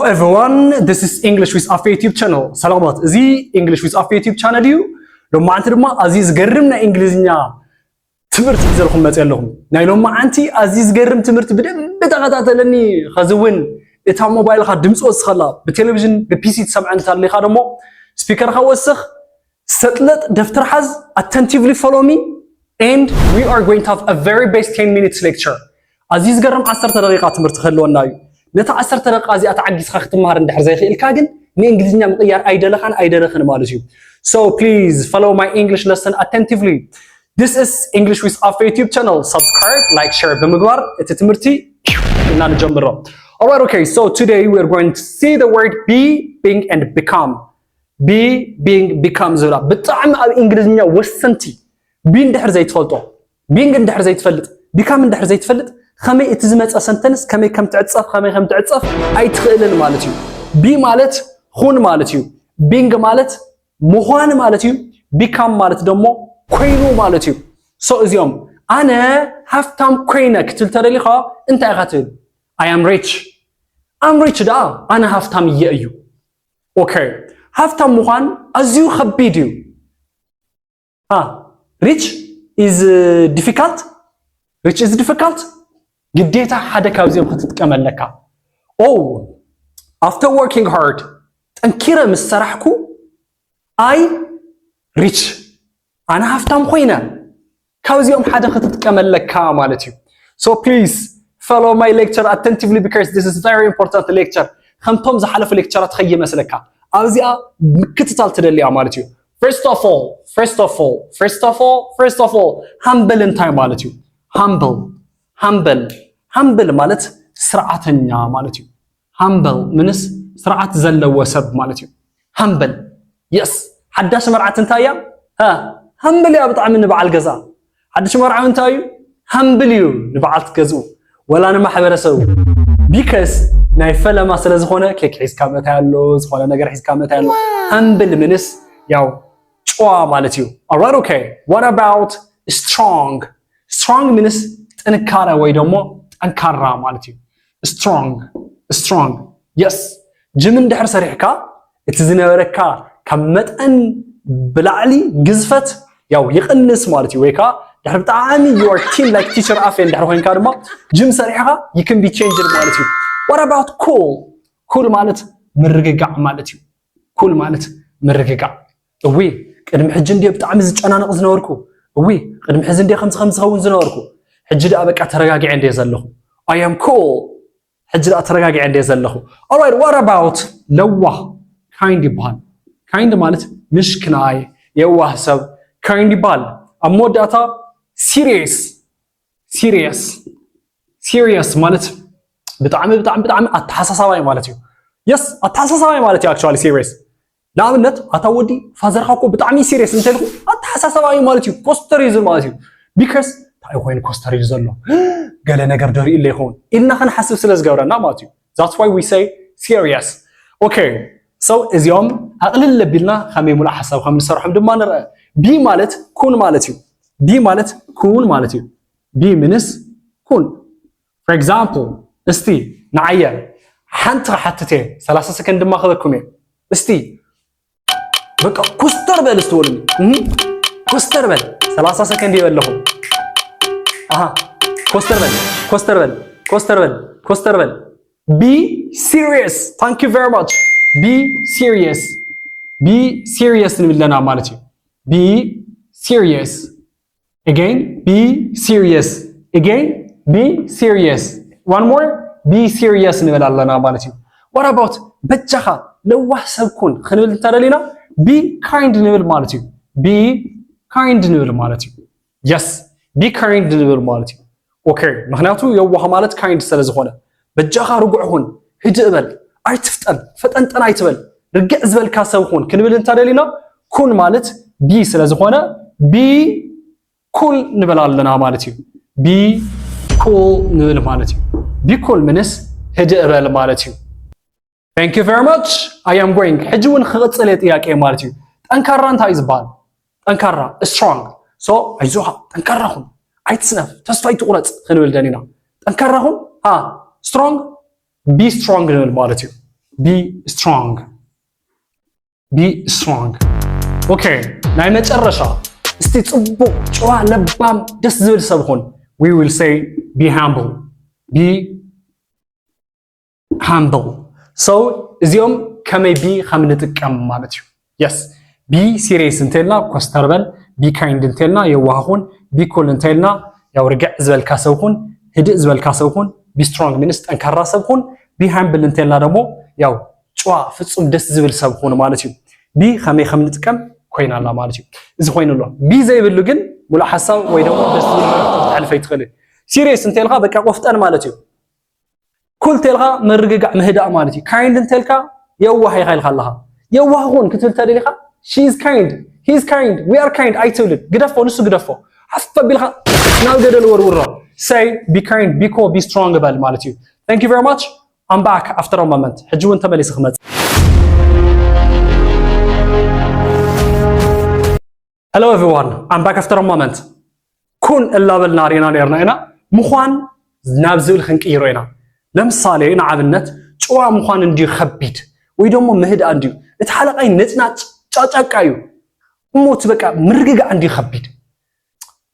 Hello everyone, this is English with Afe YouTube channel. ሰላማት እዚ English with Afe YouTube channel እዩ ሎማዓንቲ ድማ ኣዝዩ ዝገርምና እንግሊዝኛ ትምህርቲ ይዘልኩም መጽ ያለኩም ናይ ሎማዓንቲ ኣዝዩ ዝገርም ትምህርቲ ብደንብ ተኸታተለኒ ከዝውን እታ ሞባይል ካ ድምጽ ወስኸላ በቴሌቪዥን በፒሲ ተሰምዓን ታለኻ ደሞ ስፒከር ካ ወስኽ ሰጥለጥ ደፍተር ሓዝ attentively follow me and we are going to have a very best 10 minutes lecture. ኣዝዩ ዝገርም 10 ደቂቃ ትምህርቲ ከለወና እዩ نتا 10 دقيقة زي أتعجز خاخ تمهر ندحر زي خيل كاجن ني إنجليزية مغير أيدلخن مالتي. So please follow my English lesson attentively. This is English with Afe YouTube channel. Subscribe, like, share. بمقدار تتمرتي إننا نجمره. Alright, okay. So today we are going to see the word be, being, and become. Be, being, become زولا. بتعم الإنجليزية وسنتي. be ندحر زي تفلتو. being ندحر زي تفلت. become ندحر زي تفلت. خمي اتزمت سنتنس كمي كم تعتصف خمي كم تعتصف اي تخيلن مالتيو بي مالت خون مالتيو بينج مالت مخوان مالتيو بيكام مالت دمو كوينو مالتيو سو ازيوم انا هافتام كوينك تلترليخا انت اغاتل I am rich I'm rich دا انا هافتام يأيو اوكي هافتام مخوان ازيو خبيديو rich is difficult rich is difficult قديتا حدا كاوزيوم خطتكمل لك او after working hard تنكيره مسرحكو I rich انا هفتام خوينا كاوزيوم حدا خطتكمل لك مالتي. So please follow my lecture attentively because this is very important lecture. خمتم زحلف lectureات خي مسلكا اوزيا كتتال تدليا مالتي. First of all humble in time مالتي. humble ማለት ስርዓተኛ ማለት እዩ humble ምንስ ስርዓት ዘለዎ ሰብ ማለት እዩ humble yes ሓዳሽ መርዓት እንታያ humble ያ ብጣዕሚ ንበዓል ገዛ ሓዳሽ መርዓው እንታዩ humble እዩ ንበዓል ትገዝኡ ወላ ንማሕበረሰቡ because ናይ ፈለማ ስለ ዝኾነ ኬክ ሒዝካ መታ ያሎ ዝኾነ ነገር ሒዝካ መታ ያሎ humble ምንስ ያው ጨዋ ማለት እዩ. Alright, okay, what about strong ምንስ ጥንካሬ ወይ ደሞ ጠንካራ ማለት እዩ strong yes ጅምን ድሕር ሰሪሕካ እቲ ዝነበረካ ካብ መጠን ብላዕሊ ግዝፈት ያው ይቅንስ ማለት እዩ ወይካ ድሕር ብጣዕሚ your team like teacher አፌን ድሕር ኮይንካ ድማ ጅም ሰሪሕካ you can be changed ማለት እዩ. What about cool ማለት ምርግጋዕ ማለት እዩ cool ማለት ምርግጋዕ እዊ ቅድሚ ሕጂ እንደ ብጣዕሚ ዝጨናነቕ ዝነበርኩ እዊ ቅድሚ ሕጂ እንደ ከምዚ ዝኸውን ዝነበርኩ ሕጂ ዳ በቃ ተረጋግዐ እንደ ዘለኹ I am cool ሕጂ ዳ ተረጋግዐ እንደ ዘለኹ. Alright, what about ለዋህ kind ይባል kind ማለት ምሽክናይ የዋህ ሰብ kind ይባል ኣብ መወዳእታ serious ማለት ብጣዕሚ ኣተሓሳሳባይ ማለት እዩ. yes ኣተሓሳሳባይ ማለት እዩ actually serious ንኣብነት ኣታወዲ ፋዘርካ እኮ ብጣዕሚ serious እንተልኩ ኣተሓሳሳባይ ማለት እዩ ኮስተር እዩ ማለት እዩ because ታይ ኮይን ኮስተር እዩ ዘሎ ገለ ነገር ደርኢ ኢለ ይኹን ኢልና ክንሓስብ ስለ ዝገብረና ማለት እዩ. That's why we say serious. Okay, so እዚኦም ኣቕልል ለቢልና ከመይ ሙሉእ ሓሳብ ከም ንሰርሖም ድማ ንርአ. ቢ ማለት ኩን ማለት እዩ ቢ ምንስ ኩን. for example እስቲ ንዓየ ሓንቲ ሓትቴ 30 ሰከንድ ድማ ክበኩም እየ እስቲ በቃ ኮስተር በል ስትወሉኒ ኮስተር በል 30 ሰከንድ ይበለኹ ኮስተር በል be serious. Thank you very much. be serious ንብለና ማለት እዩ be serious again be serious one more be serious ንብላለና ማለት እዩ. what about በጃኻ ለዋህ ሰብኩን ክንብል እንተደሊና be kind ንብል ማለት እዩ yes be kind ንብል ማለት እዩ. okay ምክንያቱ የዋህ ማለት kind ስለ ዝኾነ በጃኻ ርጉዕ ሁን ህድእ በል ኣይትፍጠን ፈጠንጠን ኣይትበል ርግዕ ዝበልካ ሰብ ሁን ክንብል እንተደሊና ኩን ማለት be ስለ ዝኾነ be cool ንብል ኣለና ማለት እዩ be cool ንብል ማለት እዩ be cool ምንስ ህድእ በል ማለት እዩ. thank you very much. I am going ሕጂ እውን ክቕፅል ጥያቄ ማለት እዩ ጠንካራ እንታይ ዝበሃል ጠንካራ strong so አይዞሃ ጠንካራ ሁን አይትስነፍ ተስፋ ይትቁረጽ ክንብል ደኒና ጠንካራ ሁን strong be strong ንብል ማለት እዩ be strong. Be strong. Okay. ናይ መጨረሻ እስቲ ጽቡቅ ጨዋ ለባም ደስ ዝብል ሰብ ኹን. We will say be humble. Be humble. So እዚኦም ከመይ be ከም ንጥቀም ማለት እዩ. Yes. Be serious እንተልና ኮስተርበል. Be kind እንተልና የዋህኹን. Be cool እንተልና ያው ርግዕ ዝበልካ ሰብ ኹን. ህድእ ዝበልካ ሰብ ኹን. Be strong ምንስ ጠንካራ ሰብ ኹን. Be humble እንተልና ደግሞ ያው ጨዋ ፍጹም ደስ ዝብል ሰብ ኹን ማለት እዩ. Be ከመይ ከም ንጥቀም ኮይናላ ማለት እዩ. እዚ ኮይኑሎ ቢ ዘይብሉ ግን ሙሉ ሐሳብ ወይ ደግሞ ደስ ዝብል ተሕልፈ ይትኽእል. ሲሪየስ እንተልካ በቃ ቆፍጠን ማለት እዩ. ኩል ተልካ መርግጋዕ ምህዳእ ማለት እዩ. ካይንድ እንተልካ የዋህ ይኻይልካ ኣለኻ. የዋህ ኹን ክትብል ተደሊኻ she is kind, he is kind, we are kind ኣይትብልን. ግደፎ ንሱ ግደፎ ሓፍ ቢልካ ናብ ገደል ወርውሮ. say be kind, be cool, be strong በል ማለት እዩ. Thank you very much. I'm back after a moment. ሕጂ እውን ተመሊሰ ክመጽ. Hello everyone, I'm back after a moment. كون اللابلنا رينا نيرنا مخوان نابزول خنقيرو إنا. لمثالي نعبنت شوا مخوان نديو خبيت ويدومو مهد انديو اتحلق اي نتنا تشاچاكايو موت بقى مرغغ اندي خبيت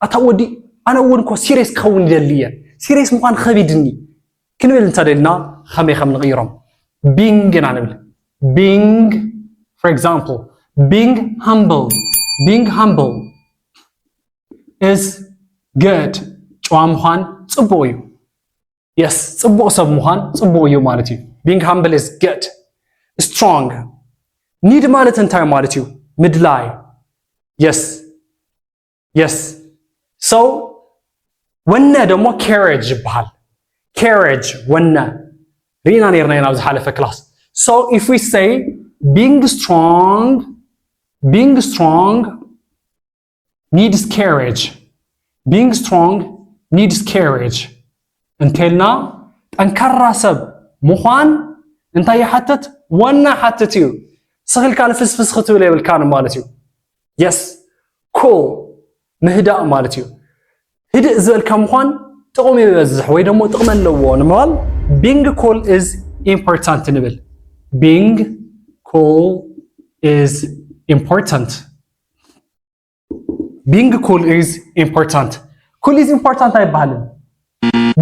اتاودي انا ونكو سيريس كون دليا سيريس مخوان خبيدني كنبل انت دلنا خمي خم نغيرهم being نعمل being for example being humble. Being humble is good. ጨዋ ምዃን ጽቡቕ እዩ. Yes, ጽቡቕ ሰብ ምዃን ጽቡቕ እዩ ማለት እዩ. Being humble is good. Strong. Need ማለት እንታይ ማለት እዩ? ምድላይ. Yes. Yes. So ወነ ደግሞ courage ይበሃል. Courage ወነ ሪና ነርና ኢና ዝሓለፈ ክላስ. So if we say being strong needs courage. Being strong needs courage. انتلنا ጠንካራ ሰብ ምዃን እንታይ ይሓትት? ዋና ሓትት እዩ. ስኽልካ ልፍስፍስ ክትብል የብልካን ማለት እዩ. Yes. Cool. ምህዳእ ማለት እዩ. ህድእ ዝበልካ ምዃን ጥቕሚ ይበዝሕ ወይ ደግሞ ጥቕሚ ኣለዎ ንምባል being cool is important ንብል. Being cool is important. Being cool is important. Cool is important አይባልም.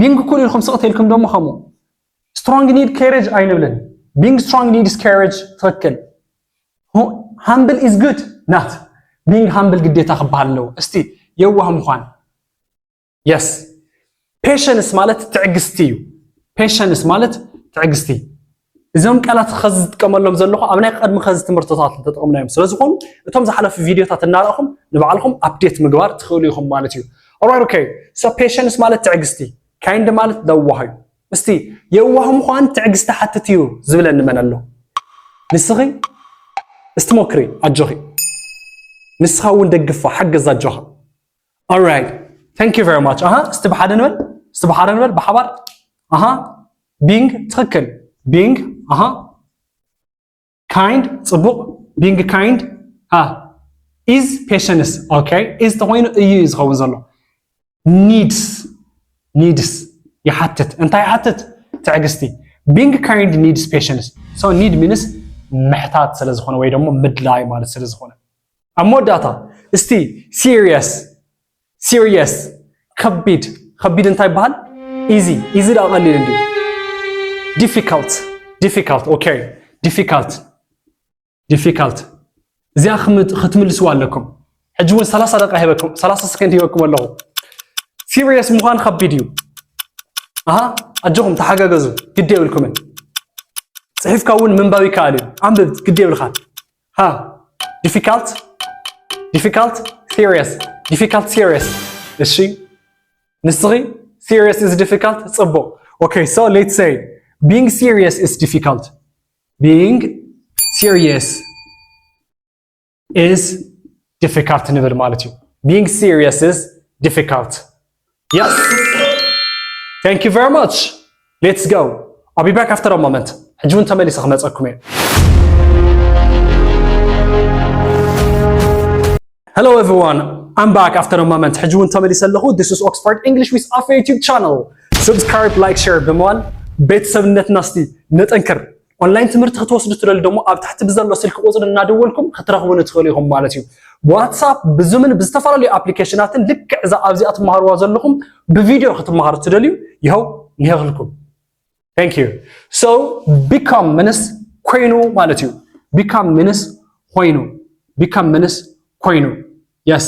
Being cool ኢልኩም ስቕት ኢልኩም ደሞ ኸሙ strong need courage ኣይንብልን. Being strong needs courage ትክክል. Humble is good. Not. Being humble ግዴታ ክበሃል ኣለዎ. እስቲ የዋህ ምዃን. Yes. Patience ማለት ትዕግስቲ እዩ. Patience ማለት ትዕግስቲ. እዞም ቃላት ኸዝ ትጥቀመሎም ዘለኹ ኣብ ናይ ቀድሚ ኸዝ ትምህርትታት ተጠቕምናዮም ስለዝኾኑ እቶም ዝሓለፉ ቪድዮታት እናረኣኹም ንባዕልኹም ኣፕዴት ምግባር ትኽእሉ ኢኹም ማለት እዩ. Alright, okay. So patience ማለት ትዕግስቲ, kind ማለት ለዋህ እዩ. እስቲ የዋህ ምዃን ትዕግስቲ ሓትት እዩ ዝብለኒ መን ኣሎ? ንስኺ እስቲ ሞክሪ ኣጆኺ. ንስኻ እውን ደግፋ ሓገዝ ኣጆኻ. Alright. Thank you very much. እስቲ ብሓደ ንበል ብሓባር. being ትኽክል. Being kind ጽቡቕ. Being kind is patience. Okay. is ተኾይኑ እዩ ዝኸውን ዘሎ. needs يحتت እንታይ يحتت ትዕግስቲ. being kind needs patience. so need means محتاج ስለዝኾነ ወይ ደግሞ ምድላይ ማለት ስለዝኾነ ኣብ መወዳእታ እስቲ serious ከቢድ እንታይ ይበሃል? easy ዳ ቀሊል እንዲሁ. difficult. Okay. difficult እዚኣ ክትምልስዋ ኣለኩም. ሕጂ እውን 30 ደቂቃ ሂበኩም 30 ሰከንድ ሂበኩም ኣለኹ. serious ምዃን ከቢድ እዩ. ኣጆኹም ተሓጋገዙ ግድ የብልኩምን. ፅሒፍካ እውን ምንባብ ይከኣል እዩ. ኣንብብ ግድ የብልካ. difficult serious እሺ ንስኺ serious is difficult ጽቡቕ. Okay, so let's say being serious is difficult. Being serious is difficult ንብል ማለት እዩ. Being serious is difficult. Yes. Thank you very much. Let's go. I'll be back after a moment. ሕጂ እውን ተመሊሰ ክመፀኩም እየ. Hello everyone. I'm back after a moment. ሕጂ እውን ተመሊሰ ኣለኹ. This is Oxford English with Afa YouTube channel. Subscribe, like, share ብምባል ቤተሰብነትና እስቲ ነጠንክር. ኦንላይን ትምህርቲ ክትወስዱ ትደልዩ ደሞ ኣብ ታሕቲ ብዘሎ ስልክ ቁጽሪ እናደወልኩም ክትረኽቡን ትኽእሉ ኢኹም ማለት እዩ ዋትስኣፕ ብዙምን ብዝተፈላለዩ ኣፕሊኬሽናትን ልክዕ እዛ ኣብዚኣ ትመሃርዋ ዘለኹም ብቪድዮ ክትመሃሩ ትደልዩ ይኸው ንሄኽልኩም thank you so become ምንስ ኮይኑ ማለት እዩ become ምንስ ኮይኑ yes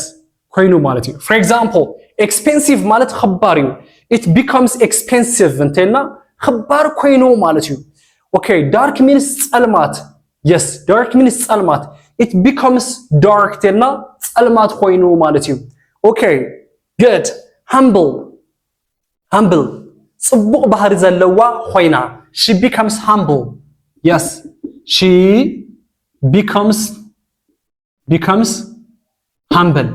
ኮይኑ ማለት እዩ for example expensive ማለት خبار እዩ it becomes expensive እንተልና خبار ኮይኑ ማለት እዩ okay dark means ጸልማት yes dark means ጸልማት it becomes dark ተልና ጸልማት ኮይኑ ማለት እዩ okay good humble ጽቡቕ ባህሪ ዘለዋ ኮይና she becomes humble yes she becomes humble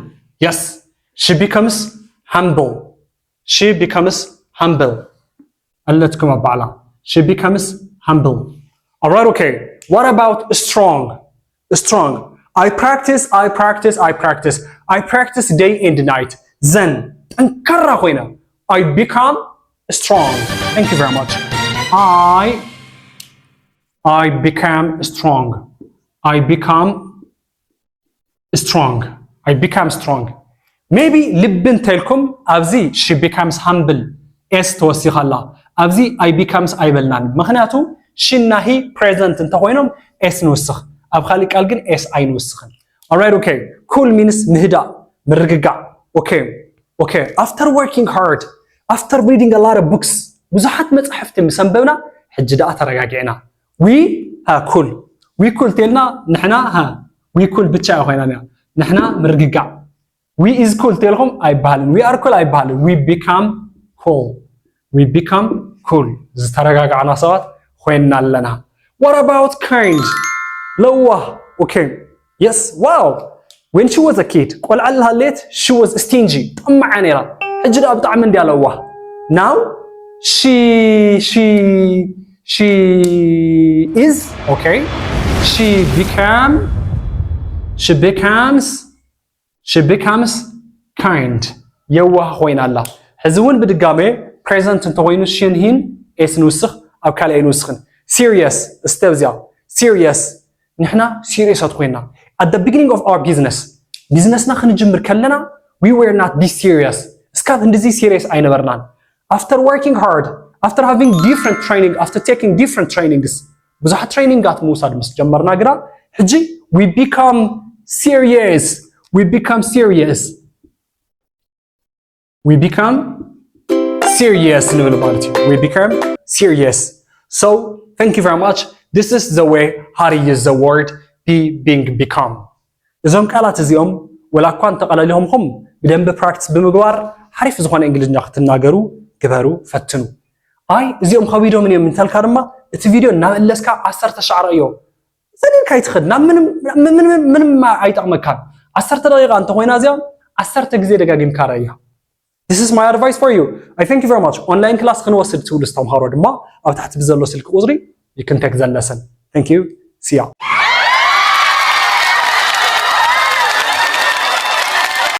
yes she becomes humble ألتكم أبعلا she becomes humble alright okay what about strong I practice day and night then انكرر خوينا I become strong thank you very much I become strong maybe ልብን ተልኩም ኣብዚ she becomes humble s ተወሲኻላ ኣብዚ I becomes ኣይበልናን ምክንያቱ she እና he present እንተኾይኖም s ንውስኽ ኣብ ካሊ ቃል ግን s ኣይንውስኽን alright okay cool means ምህዳእ ምርግጋዕ okay after working hard after reading a lot of books ብዙሓት መጽሕፍቲ ምሰንበብና ሕጂ ደኣ ተረጋጊዕና we cool ተልና ንሕና we cool ብቻ ኮይና ንሕና ምርግጋዕ we is cool ተልኹም ኣይባሃልን we are cool ኣይባሃልን we become cool ዝተረጋጋዕና ሰባት ኮይና ኣለና what about kind ለዋህ okay yes wow when she was a kid ቆልዓልሃ ሌት she was stingy ጠማዓ ነይራ ሕጂ ደኣ ብጣዕሚ እንድያ ለዋህ now she is okay she becomes kind የዋህ ኮይና ኣላ ሕዚ እውን ብድጋሜ present እንተኮይኑ ሽን ሂን ኤስ ንውስኽ ኣብ ካልእ ኣይንውስኽን serious እስተብዚያ serious ንሕና serious ኮይና at the beginning of our businessና ክንጅምር ከለና we were not this serious እስካብ እንደዚህ serious ኣይነበርናን after working hard after having different training after taking different trainings ብዙሓት ትሬኒንጋት ምውሳድ ምስ ጀመርና ግራ ሕጂ we become serious ንብል ማለት እዩ we become serious so thank you very much this is the way how to use the word become እዞም ቃላት እዚኦም ወላኳ እንተቀለሊሆምኩም ብደንብ ፕራክቲስ ብምግባር ሓሪፍ ዝኾነ እንግሊዝኛ ክትናገሩ ግበሩ ፈትኑ ኣይ እዚኦም ከቢዶ ምን የምንተልካ ድማ እቲ ቪድዮ እናመለስካ 10 ሻዕር እዮ ዘንን ካይትኸድና ምንም ኣይጠቕመካን 10 ደቂቃ እንተ ኮይና እዚኦም 10 ግዜ ደጋጊምካ ረያ This is my advice for you. I thank you very much. Online class ክንወስድ ትውልስ ተምሃሮ ድማ ኣብ ታሕቲ ብዘሎ ስልክ ቁጽሪ you can take the lesson. Thank you. See ya.